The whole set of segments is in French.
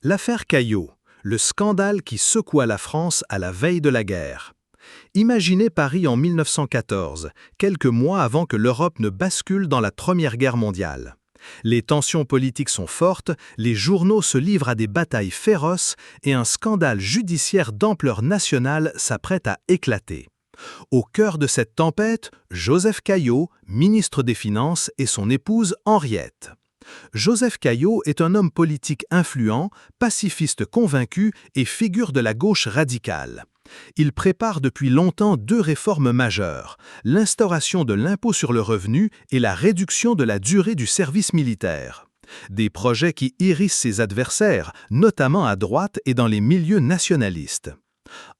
L'affaire Caillot, le scandale qui secoua la France à la veille de la guerre. Imaginez Paris en 1914, quelques mois avant que l'Europe ne bascule dans la Première Guerre mondiale. Les tensions politiques sont fortes, les journaux se livrent à des batailles féroces et un scandale judiciaire d'ampleur nationale s'apprête à éclater. Au cœur de cette tempête, Joseph Caillot, ministre des Finances, et son épouse Henriette. Joseph Caillot est un homme politique influent, pacifiste convaincu et figure de la gauche radicale. Il prépare depuis longtemps deux réformes majeures, l'instauration de l'impôt sur le revenu et la réduction de la durée du service militaire. Des projets qui hérissent ses adversaires, notamment à droite et dans les milieux nationalistes.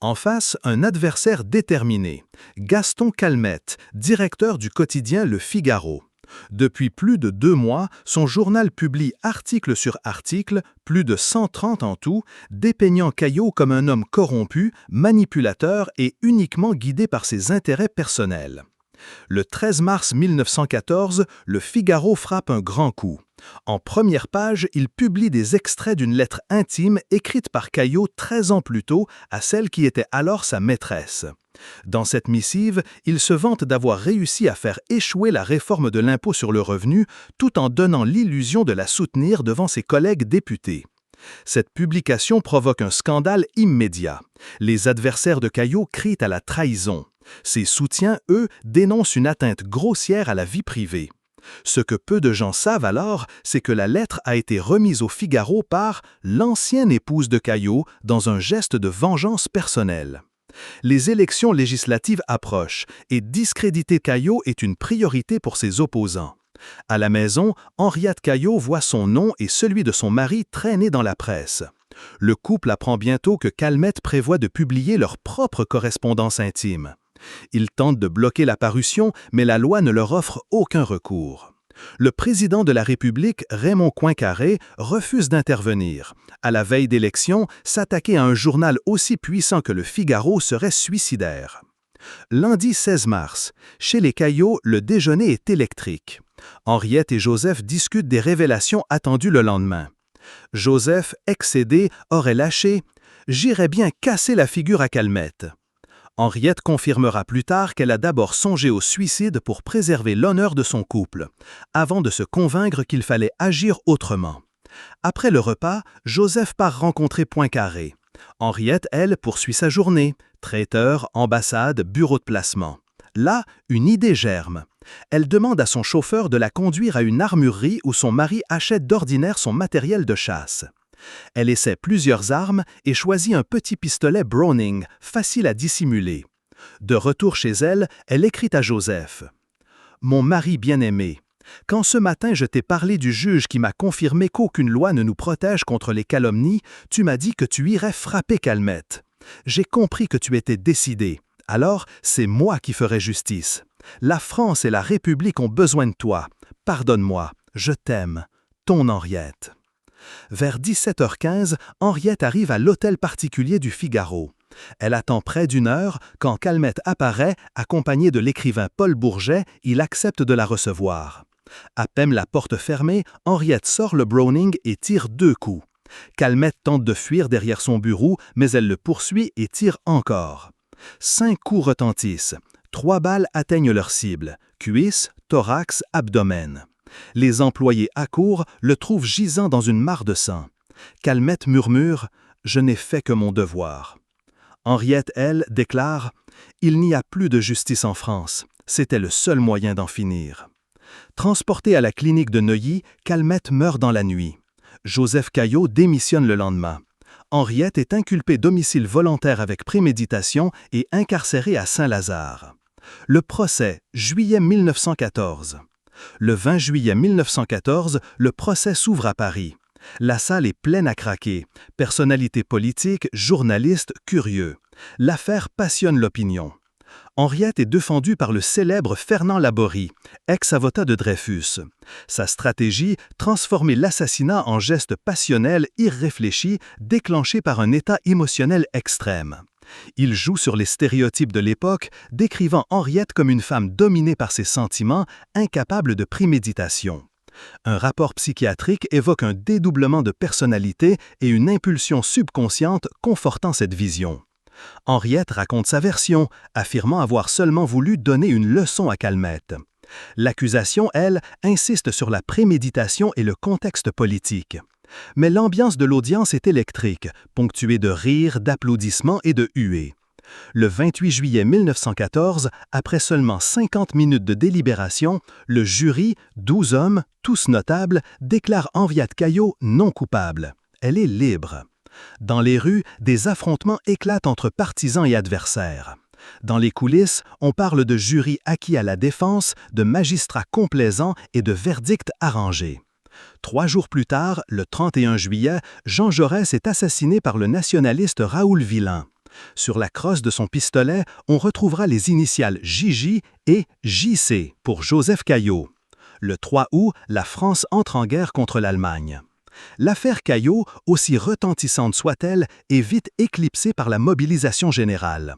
En face, un adversaire déterminé, Gaston Calmette, directeur du quotidien Le Figaro. Depuis plus de 2 mois, son journal publie article sur article, plus de 130 en tout, dépeignant Caillot comme un homme corrompu, manipulateur et uniquement guidé par ses intérêts personnels. Le 13 mars 1914, Le Figaro frappe un grand coup. En première page, il publie des extraits d'une lettre intime écrite par Caillot 13 ans plus tôt à celle qui était alors sa maîtresse. Dans cette missive, il se vante d'avoir réussi à faire échouer la réforme de l'impôt sur le revenu tout en donnant l'illusion de la soutenir devant ses collègues députés. Cette publication provoque un scandale immédiat. Les adversaires de Caillot crient à la trahison. Ses soutiens, eux, dénoncent une atteinte grossière à la vie privée. Ce que peu de gens savent alors, c'est que la lettre a été remise au Figaro par l'ancienne épouse de Caillot dans un geste de vengeance personnelle. Les élections législatives approchent et discréditer Caillot est une priorité pour ses opposants. À la maison, Henriette Caillot voit son nom et celui de son mari traîner dans la presse. Le couple apprend bientôt que Calmette prévoit de publier leur propre correspondance intime. Ils tentent de bloquer la parution, mais la loi ne leur offre aucun recours. Le président de la République, Raymond Poincaré, refuse d'intervenir. À la veille d'élection, s'attaquer à un journal aussi puissant que Le Figaro serait suicidaire. Lundi 16 mars, chez les Caillot, le déjeuner est électrique. Henriette et Joseph discutent des révélations attendues le lendemain. Joseph, excédé, aurait lâché « J'irais bien casser la figure à Calmette ». Henriette confirmera plus tard qu'elle a d'abord songé au suicide pour préserver l'honneur de son couple, avant de se convaincre qu'il fallait agir autrement. Après le repas, Joseph part rencontrer Poincaré. Henriette, elle, poursuit sa journée, traiteur, ambassade, bureau de placement. Là, une idée germe. Elle demande à son chauffeur de la conduire à une armurerie où son mari achète d'ordinaire son matériel de chasse. Elle essaie plusieurs armes et choisit un petit pistolet Browning, facile à dissimuler. De retour chez elle, elle écrit à Joseph « Mon mari bien-aimé, quand ce matin je t'ai parlé du juge qui m'a confirmé qu'aucune loi ne nous protège contre les calomnies, tu m'as dit que tu irais frapper Calmette. J'ai compris que tu étais décidé. Alors, c'est moi qui ferai justice. La France et la République ont besoin de toi. Pardonne-moi, je t'aime. Ton Henriette. » Vers 17h15, Henriette arrive à l'hôtel particulier du Figaro. Elle attend près d'1 heure. Quand Calmette apparaît, accompagné de l'écrivain Paul Bourget, il accepte de la recevoir. À peine la porte fermée, Henriette sort le Browning et tire 2 coups. Calmette tente de fuir derrière son bureau, mais elle le poursuit et tire encore. 5 coups retentissent. 3 balles atteignent leur cible, cuisse, thorax, abdomen. Les employés accourent, le trouvent gisant dans une mare de sang. Calmette murmure « Je n'ai fait que mon devoir ». Henriette, elle, déclare « Il n'y a plus de justice en France. C'était le seul moyen d'en finir ». Transporté à la clinique de Neuilly, Calmette meurt dans la nuit. Joseph Caillot démissionne le lendemain. Henriette est inculpée d'homicide volontaire avec préméditation et incarcérée à Saint-Lazare. Le procès, juillet 1914. Le 20 juillet 1914, le procès s'ouvre à Paris. La salle est pleine à craquer. Personnalités politiques, journalistes, curieux. L'affaire passionne l'opinion. Henriette est défendue par le célèbre Fernand Laborie, ex-avocat de Dreyfus. Sa stratégie, transformer l'assassinat en geste passionnel, irréfléchi, déclenché par un état émotionnel extrême. Il joue sur les stéréotypes de l'époque, décrivant Henriette comme une femme dominée par ses sentiments, incapable de préméditation. Un rapport psychiatrique évoque un dédoublement de personnalité et une impulsion subconsciente confortant cette vision. Henriette raconte sa version, affirmant avoir seulement voulu donner une leçon à Calmette. L'accusation, elle, insiste sur la préméditation et le contexte politique. Mais l'ambiance de l'audience est électrique, ponctuée de rires, d'applaudissements et de huées. Le 28 juillet 1914, après seulement 50 minutes de délibération, le jury, 12 hommes, tous notables, déclare Henriette Caillot non coupable. Elle est libre. Dans les rues, des affrontements éclatent entre partisans et adversaires. Dans les coulisses, on parle de jurys acquis à la défense, de magistrats complaisants et de verdicts arrangés. 3 jours plus tard, le 31 juillet, Jean Jaurès est assassiné par le nationaliste Raoul Villain. Sur la crosse de son pistolet, on retrouvera les initiales JJ et JC pour Joseph Caillot. Le 3 août, la France entre en guerre contre l'Allemagne. L'affaire Caillot, aussi retentissante soit-elle, est vite éclipsée par la mobilisation générale.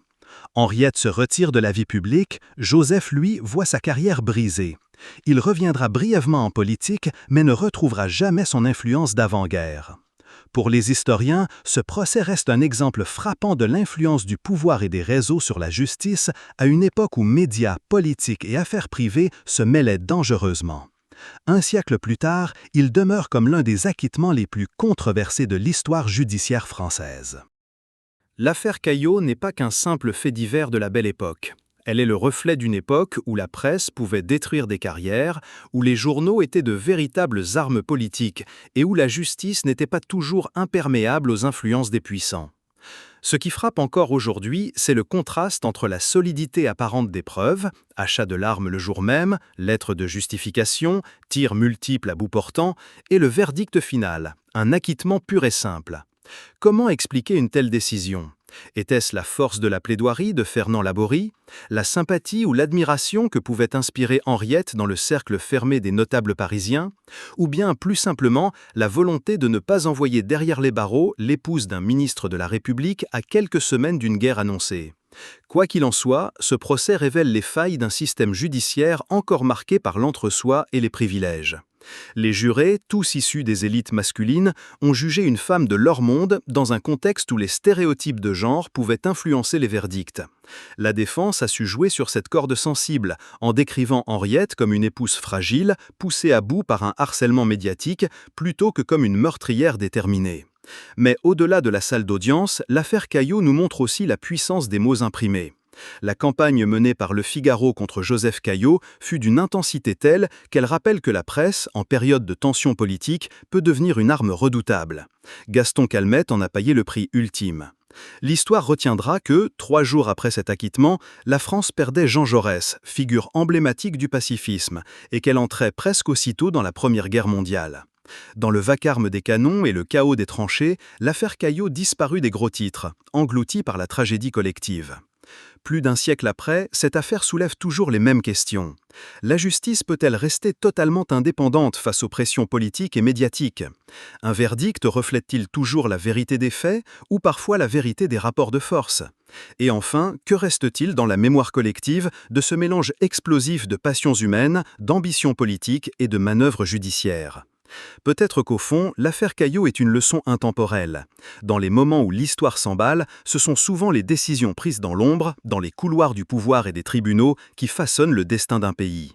Henriette se retire de la vie publique, Joseph, lui, voit sa carrière brisée. Il reviendra brièvement en politique, mais ne retrouvera jamais son influence d'avant-guerre. Pour les historiens, ce procès reste un exemple frappant de l'influence du pouvoir et des réseaux sur la justice à une époque où médias, politiques et affaires privées se mêlaient dangereusement. Un siècle plus tard, il demeure comme l'un des acquittements les plus controversés de l'histoire judiciaire française. L'affaire Caillot n'est pas qu'un simple fait divers de la Belle Époque. Elle est le reflet d'une époque où la presse pouvait détruire des carrières, où les journaux étaient de véritables armes politiques et où la justice n'était pas toujours imperméable aux influences des puissants. Ce qui frappe encore aujourd'hui, c'est le contraste entre la solidité apparente des preuves, achat de l'arme le jour même, lettre de justification, tirs multiples à bout portant, et le verdict final, un acquittement pur et simple. Comment expliquer une telle décision ? Était-ce la force de la plaidoirie de Fernand Laborie, la sympathie ou l'admiration que pouvait inspirer Henriette dans le cercle fermé des notables parisiens, ou bien plus simplement la volonté de ne pas envoyer derrière les barreaux l'épouse d'un ministre de la République à quelques semaines d'une guerre annoncée ? Quoi qu'il en soit, ce procès révèle les failles d'un système judiciaire encore marqué par l'entre-soi et les privilèges. Les jurés, tous issus des élites masculines, ont jugé une femme de leur monde dans un contexte où les stéréotypes de genre pouvaient influencer les verdicts. La défense a su jouer sur cette corde sensible, en décrivant Henriette comme une épouse fragile, poussée à bout par un harcèlement médiatique, plutôt que comme une meurtrière déterminée. Mais au-delà de la salle d'audience, l'affaire Caillot nous montre aussi la puissance des mots imprimés. La campagne menée par Le Figaro contre Joseph Caillot fut d'une intensité telle qu'elle rappelle que la presse, en période de tension politique, peut devenir une arme redoutable. Gaston Calmette en a payé le prix ultime. L'histoire retiendra que, 3 jours après cet acquittement, la France perdait Jean Jaurès, figure emblématique du pacifisme, et qu'elle entrait presque aussitôt dans la Première Guerre mondiale. Dans le vacarme des canons et le chaos des tranchées, l'affaire Caillot disparut des gros titres, engloutie par la tragédie collective. Plus d'un siècle après, cette affaire soulève toujours les mêmes questions. La justice peut-elle rester totalement indépendante face aux pressions politiques et médiatiques ? Un verdict reflète-t-il toujours la vérité des faits ou parfois la vérité des rapports de force ? Et enfin, que reste-t-il dans la mémoire collective de ce mélange explosif de passions humaines, d'ambitions politiques et de manœuvres judiciaires ? Peut-être qu'au fond, l'affaire Caillot est une leçon intemporelle. Dans les moments où l'histoire s'emballe, ce sont souvent les décisions prises dans l'ombre, dans les couloirs du pouvoir et des tribunaux, qui façonnent le destin d'un pays.